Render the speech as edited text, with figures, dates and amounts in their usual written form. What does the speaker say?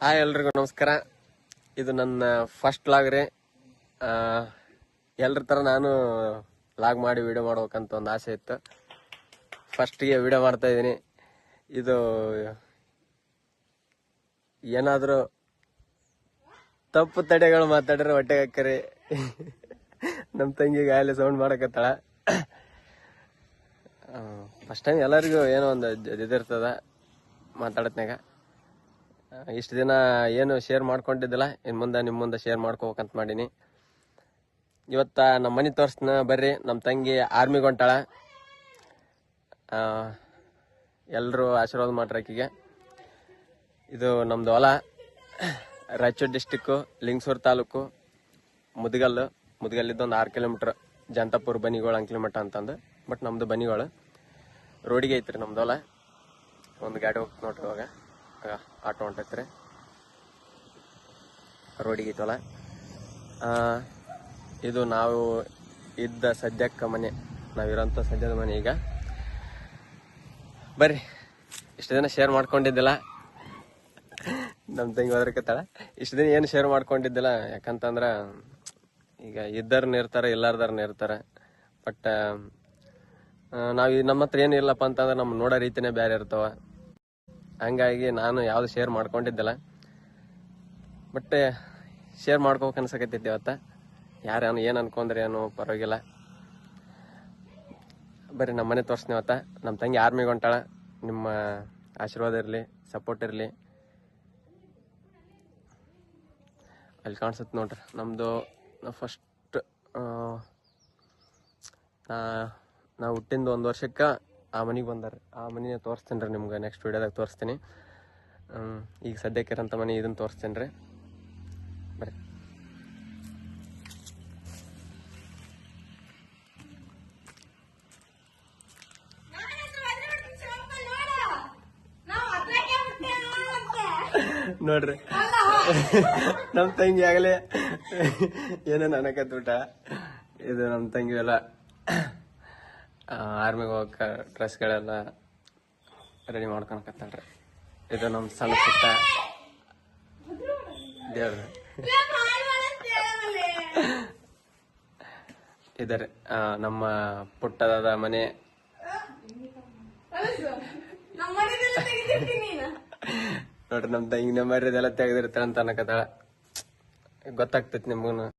Hi ಎಲ್ರಿಗೂ ನಮಸ್ಕಾರ. ಇದು ನನ್ನ ಫಸ್ಟ್ ಲಾಗ್ ರೀ. ಎಲ್ರ ತರ ನಾನು ಲಾಗ್ ಮಾಡಿ ವಿಡಿಯೋ ಮಾಡ್ಬೇಕಂತ ಒಂದು ಆಸೆ ಇತ್ತು. ಫಸ್ಟ್ಗೆ ವಿಡಿಯೋ ಮಾಡ್ತಾ ಇದ್ದೀನಿ. ಇದು ಏನಾದರೂ ತಪ್ಪು ತಡೆಗಳು ಮಾತಾಡ್ರೆ ಹೊಟ್ಟೆಗೆ ಹಾಕರಿ. ನಮ್ಮ ತಂಗಿಗೆ ಅಲ್ಲಿ ಸೌಂಡ್ ಮಾಡಕತ್ತಾಳ. ಫಸ್ಟ್ ಟೈಮ್ ಎಲ್ಲರಿಗೂ ಏನೋ ಒಂದು ಇದಿರ್ತದ ಮಾತಾಡತ್ನಾಗ. ಇಷ್ಟು ದಿನ ಏನು ಶೇರ್ ಮಾಡ್ಕೊಂಡಿದ್ದಿಲ್ಲ, ಇನ್ನು ಮುಂದೆ ನಿಮ್ಮ ಮುಂದೆ ಶೇರ್ ಮಾಡ್ಕೋಬೇಕಂತ ಮಾಡೀನಿ. ಇವತ್ತ ನಮ್ಮ ಮನೆ ತೋರಿಸ್ನ ಬರ್ರಿ. ನಮ್ಮ ತಂಗಿ ಆರ್ಮಿಗೆ ಹೊಂಟಾಳ. ಎಲ್ಲರೂ ಆಶೀರ್ವಾದ ಮಾಡ್ರಿ ಆಕಿಗೆ. ಇದು ನಮ್ದು ಹೊಲ, ರಾಯಚೂರು ಡಿಸ್ಟಿಕ್ಕು, ಲಿಂಗಸೂರು ತಾಲೂಕು, ಮುದಗಲ್ಲಿದ್ದೊಂದು 6 ಕಿಲೋಮೀಟ್ರ್, ಜಂತಾಪುರ ಬನಿಗೋಳ ಅಂಕ್ಲಿಮಠ ಅಂತಂದು. ಬಟ್ ನಮ್ದು ಬನಿಗೋಳ ರೋಡಿಗೆ ಐತ್ರಿ ನಮ್ದು ಹೊಲ. ಒಂದು ಗಾಡಿ ಹೋಗ್ತು ನೋಡ್ರಿ, ಇವಾಗ ಆಟೋ ಹೊಂಟೈತ್ರಿ, ರೋಡಿಗೆ ಐತಲ್ಲ. ಇದು ನಾವು ಇದ್ದ ಸದ್ಯಕ್ಕೆ ಮನೆ, ನಾವಿರೋಂಥ ಸದ್ಯದ ಮನೆ. ಈಗ ಬರ್ರಿ. ಇಷ್ಟು ದಿನ ಶೇರ್ ಮಾಡ್ಕೊಂಡಿದ್ದಿಲ್ಲ, ನಮ್ಮ ತಂಗಿ ಹೋದ್ರಕತ್ತಾಳ. ಇಷ್ಟು ದಿನ ಏನು ಶೇರ್ ಮಾಡ್ಕೊಂಡಿದ್ದಿಲ್ಲ, ಯಾಕಂತಂದ್ರೆ ಈಗ ಇದ್ದಾರನ್ನ ಇರ್ತಾರೆ, ಇಲ್ಲಾರ್ದಾರನ್ನ ಇರ್ತಾರೆ. ಬಟ್ ನಾವು ನಮ್ಮ ಹತ್ರ ಏನು ಇಲ್ಲಪ್ಪ ಅಂತಂದ್ರೆ ನಮ್ಮ ನೋಡೋ ರೀತಿನೇ ಬೇರೆ ಇರ್ತಾವ. ಹಂಗಾಗಿ ನಾನು ಯಾವುದು ಶೇರ್ ಮಾಡ್ಕೊಂಡಿದ್ದಿಲ್ಲ. ಬಟ್ ಶೇರ್ ಮಾಡ್ಕೋಬೇಕು ಅನ್ಸಕತ್ತೈತಿ ಇವತ್ತ. ಯಾರು ಏನು ಅನ್ಕೊಂಡ್ರೆ ಏನು ಪರವಾಗಿಲ್ಲ. ಬರ್ರಿ ನಮ್ಮ ಮನೆ ತೋರಿಸ್ತೀನಿ ಇವತ್ತ. ನಮ್ಮ ತಂಗಿ ಆರ್ಮಿಗೆ ಹೊಂಟಾಳ. ನಿಮ್ಮ ಆಶೀರ್ವಾದ ಇರಲಿ, ಸಪೋರ್ಟ್ ಇರಲಿ. ಅಲ್ಲಿ ಕಾಣಿಸುತ್ತೆ ನೋಡ್ರಿ ನಮ್ಮದು ಫಸ್ಟ್. ನಾವು ಹುಟ್ಟಿಂದ 1 ವರ್ಷಕ್ಕೆ ಆ ಮನೆಗೆ ಬಂದಾರೆ. ಆ ಮನೆ ತೋರಿಸ್ತೀನಿ ರೀ ನಿಮ್ಗೆ, ನೆಕ್ಸ್ಟ್ ವಿಡಿಯೋದಾಗ ತೋರಿಸ್ತೀನಿ. ಈಗ ಸದ್ಯಕ್ಕಿರೋಂಥ ಮನೆ ಇದನ್ನು ತೋರಿಸ್ತೀನಿ ರೀ. ಬರ್ರಿ. ನೋಡ್ರಿ ನಮ್ಮ ತಂಗಿ ಆಗಲೇ ಏನೇನು ಅನ್ನಕತ್ಬಿಟ್ಟ. ಇದು ನಮ್ಮ ತಂಗಿ ಎಲ್ಲ ಆರ್ಮಿಗೆ ಹೋಗಕ್ಕೆ ಡ್ರೆಸ್ಗಳೆಲ್ಲ ರೆಡಿ ಮಾಡ್ಕೊಳಕತ್ತಾಳ್ರಿ. ಇದು ನಮ್ಮ ಸಣ್ಣ ಪುಟ್ಟ ದೇವ್ರ ಇದರಿ ನಮ್ಮ ಪುಟ್ಟದಾದ ಮನೆ. ನೋಡ್ರಿ ನಮ್ಮ ತಂಗಿ ನಂಬರ್ ಇದೆಲ್ಲ ತೆಗೆದಿರ್ತಾಳೆ ಅಂತ ಅನ್ನಕತ್ತಾಳ. ಗೊತ್ತಾಗ್ತೈತಿ ನಿಮ್ಗೂ.